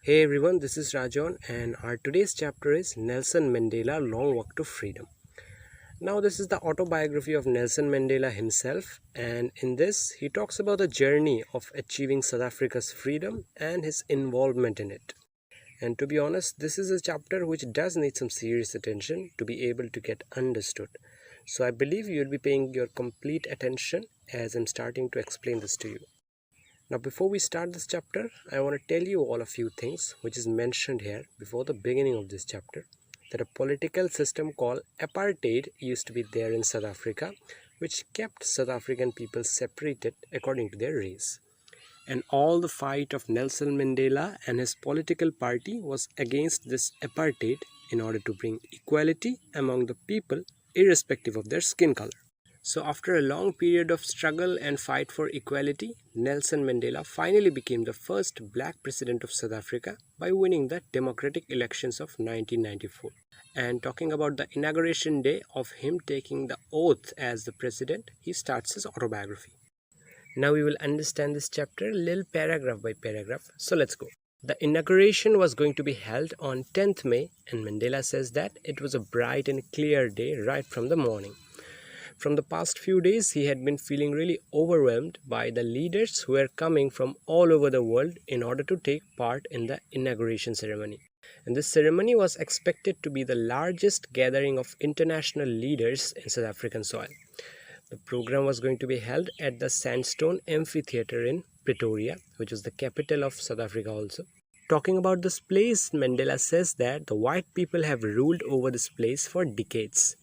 Hey everyone, this is Rajan, and our today's chapter is Nelson Mandela Long Walk to Freedom. Now, this is the autobiography of Nelson Mandela himself, and in this, he talks about the journey of achieving South Africa's freedom and his involvement in it. And to be honest, this is a chapter which does need some serious attention to be able to get understood. So, I believe you'll be paying your complete attention as I'm starting to explain this to you. Now, before we start this chapter, I want to tell you all a few things which is mentioned here before the beginning of this chapter. That a political system called apartheid used to be there in South Africa, which kept South African people separated according to their race. And all the fight of Nelson Mandela and his political party was against this apartheid in order to bring equality among the people irrespective of their skin color. So after a long period of struggle and fight for equality, Nelson Mandela finally became the first black president of South Africa by winning the democratic elections of 1994. And talking about the inauguration day of him taking the oath as the president, he starts his autobiography. Now we will understand this chapter little paragraph by paragraph. So let's go. The inauguration was going to be held on 10th May, and Mandela says that it was a bright and clear day right from the morning. From the past few days, he had been feeling really overwhelmed by the leaders who were coming from all over the world in order to take part in the inauguration ceremony. And this ceremony was expected to be the largest gathering of international leaders in South African soil. The program was going to be held at the Sandstone Amphitheatre in Pretoria, which is the capital of South Africa also. Talking about this place, Mandela says that the white people have ruled over this place for decades.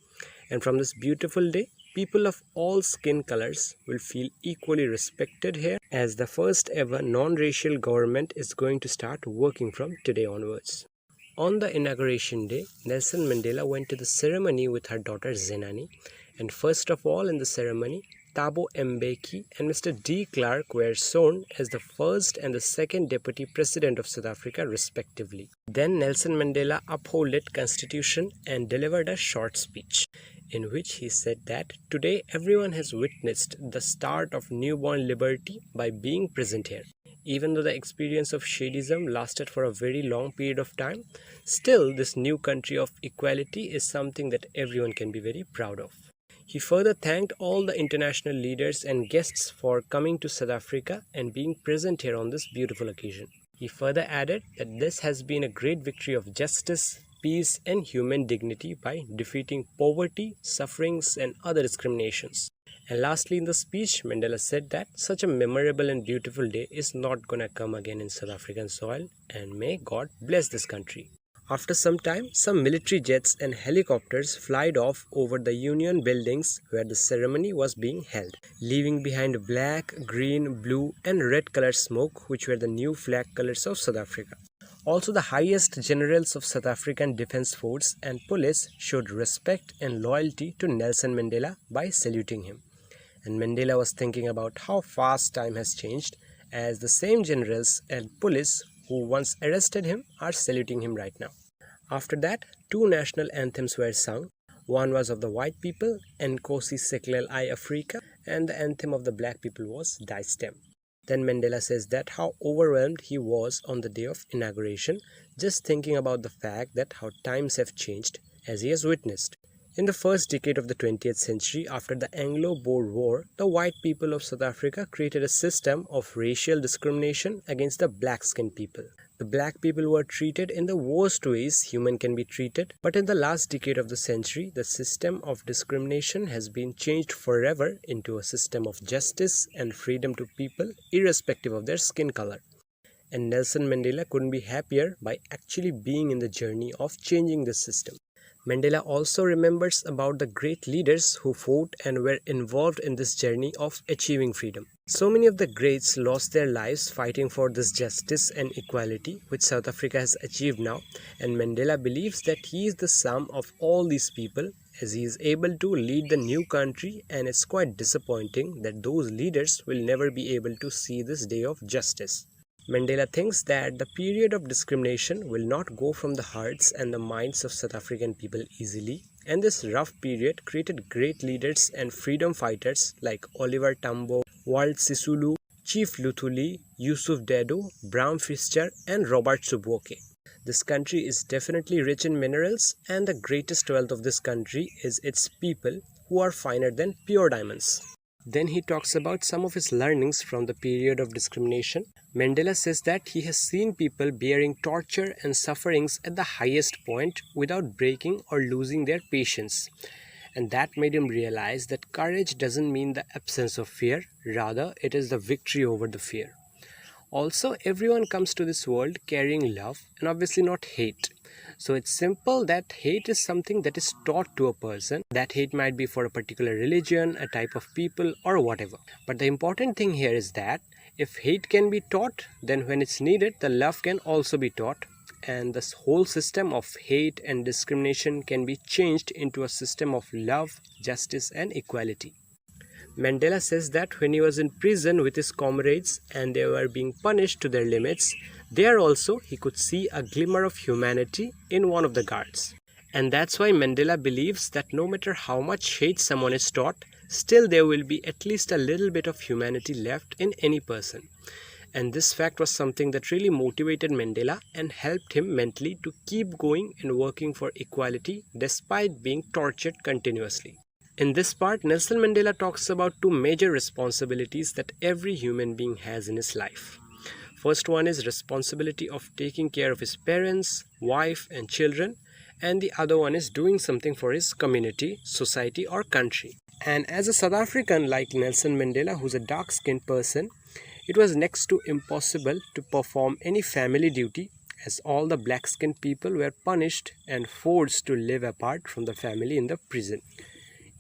And from this beautiful day, people of all skin colors will feel equally respected here, as the first ever non-racial government is going to start working from today onwards. On the inauguration day, Nelson Mandela went to the ceremony with her daughter Zenani, and first of all in the ceremony, Thabo Mbeki and Mr. De Klerk were sworn as the first and the second deputy president of South Africa respectively. Then Nelson Mandela upholded constitution and delivered a short speech, in which he said that today everyone has witnessed the start of newborn liberty by being present here. Even though the experience of shadism lasted for a very long period of time, still this new country of equality is something that everyone can be very proud of. He further thanked all the international leaders and guests for coming to South Africa and being present here on this beautiful occasion. He further added that this has been a great victory of justice, peace and human dignity by defeating poverty, sufferings and other discriminations. And lastly in the speech, Mandela said that such a memorable and beautiful day is not gonna come again in South African soil, and may God bless this country. After some time, some military jets and helicopters flied off over the Union buildings where the ceremony was being held, leaving behind black, green, blue and red color smoke, which were the new flag colors of South Africa. Also, the highest generals of South African Defence Force and police showed respect and loyalty to Nelson Mandela by saluting him. And Mandela was thinking about how fast time has changed, as the same generals and police who once arrested him are saluting him right now. After that, two national anthems were sung. One was of the white people, Nkosi Sikelel' iAfrika, and the anthem of the black people was Die Stem. Then Mandela says that how overwhelmed he was on the day of inauguration, just thinking about the fact that how times have changed, as he has witnessed. In the first decade of the 20th century, after the Anglo-Boer War, the white people of South Africa created a system of racial discrimination against the black-skinned people. The black people were treated in the worst ways human can be treated, but in the last decade of the century, the system of discrimination has been changed forever into a system of justice and freedom to people irrespective of their skin color. And Nelson Mandela couldn't be happier by actually being in the journey of changing this system. Mandela also remembers about the great leaders who fought and were involved in this journey of achieving freedom. So many of the greats lost their lives fighting for this justice and equality which South Africa has achieved now, and Mandela believes that he is the sum of all these people as he is able to lead the new country, and it's quite disappointing that those leaders will never be able to see this day of justice. Mandela thinks that the period of discrimination will not go from the hearts and the minds of South African people easily, and this rough period created great leaders and freedom fighters like Oliver Tambo, Walt Sisulu, Chief Luthuli, Yusuf Dedo, Bram Fischer and Robert Subwoke. This country is definitely rich in minerals, and the greatest wealth of this country is its people, who are finer than pure diamonds. Then he talks about some of his learnings from the period of discrimination. Mandela says that he has seen people bearing torture and sufferings at the highest point without breaking or losing their patience. And that made him realize that courage doesn't mean the absence of fear, rather it is the victory over the fear. Also, everyone comes to this world carrying love and obviously not hate. So it's simple that hate is something that is taught to a person. That hate might be for a particular religion, a type of people or whatever. But the important thing here is that if hate can be taught, then when it's needed, the love can also be taught. And this whole system of hate and discrimination can be changed into a system of love, justice and equality. Mandela says that when he was in prison with his comrades and they were being punished to their limits, there also he could see a glimmer of humanity in one of the guards. And that's why Mandela believes that no matter how much hate someone is taught, still there will be at least a little bit of humanity left in any person. And this fact was something that really motivated Mandela and helped him mentally to keep going and working for equality despite being tortured continuously. In this part, Nelson Mandela talks about two major responsibilities that every human being has in his life. First one is responsibility of taking care of his parents, wife and children, and the other one is doing something for his community, society or country. And as a South African like Nelson Mandela, who's a dark-skinned person, it was next to impossible to perform any family duty, as all the black-skinned people were punished and forced to live apart from the family in the prison.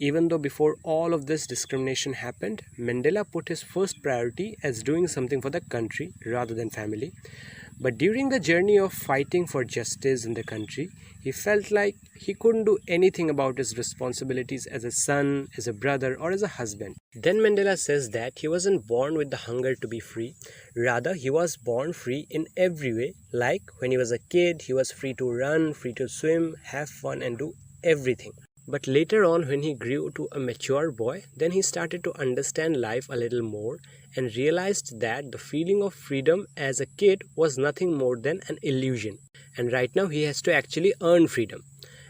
Even though before all of this discrimination happened, Mandela put his first priority as doing something for the country rather than family. But during the journey of fighting for justice in the country, he felt like he couldn't do anything about his responsibilities as a son, as a brother or as a husband. Then Mandela says that he wasn't born with the hunger to be free. Rather, he was born free in every way. Like when he was a kid, he was free to run, free to swim, have fun and do everything. But later on, when he grew to a mature boy, then he started to understand life a little more and realized that the feeling of freedom as a kid was nothing more than an illusion. And right now he has to actually earn freedom.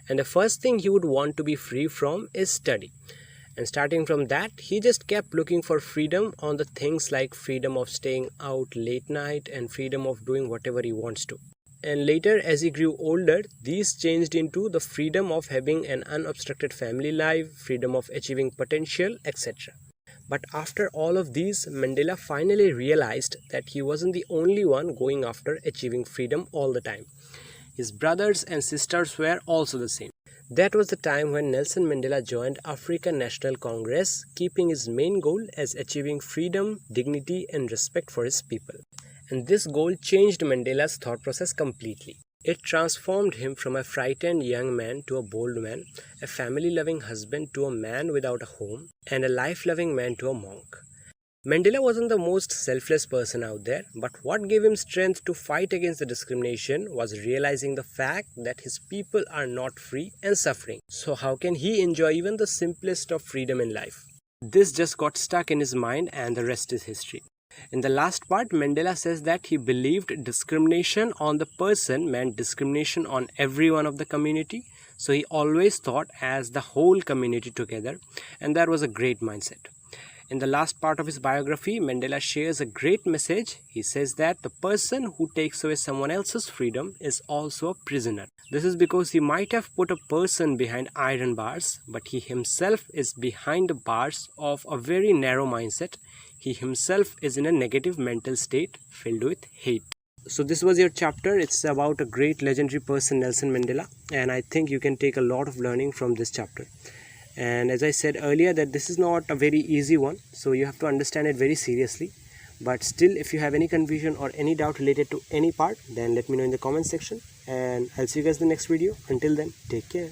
And the first thing he would want to be free from is study. And starting from that, he just kept looking for freedom on the things like freedom of staying out late night and freedom of doing whatever he wants to. And later, as he grew older, these changed into the freedom of having an unobstructed family life, freedom of achieving potential, etc. But after all of these, Mandela finally realized that he wasn't the only one going after achieving freedom all the time. His brothers and sisters were also the same. That was the time when Nelson Mandela joined African National Congress, keeping his main goal as achieving freedom, dignity and respect for his people. And this goal changed Mandela's thought process completely. It transformed him from a frightened young man to a bold man, a family-loving husband to a man without a home, and a life-loving man to a monk. Mandela wasn't the most selfless person out there, but what gave him strength to fight against the discrimination was realizing the fact that his people are not free and suffering. So how can he enjoy even the simplest of freedom in life? This just got stuck in his mind and the rest is history. In the last part, Mandela says that he believed discrimination on the person meant discrimination on everyone of the community. So he always thought as the whole community together, and that was a great mindset. In the last part of his biography, Mandela shares a great message. He says that the person who takes away someone else's freedom is also a prisoner. This is because he might have put a person behind iron bars, but he himself is behind the bars of a very narrow mindset. He himself is in a negative mental state filled with hate. So this was your chapter. It's about a great legendary person, Nelson Mandela, and I think you can take a lot of learning from this chapter. And as I said earlier, that this is not a very easy one, so you have to understand it very seriously. But still, if you have any confusion or any doubt related to any part, then let me know in the comment section, and I'll see you guys in the next video. Until then, take care.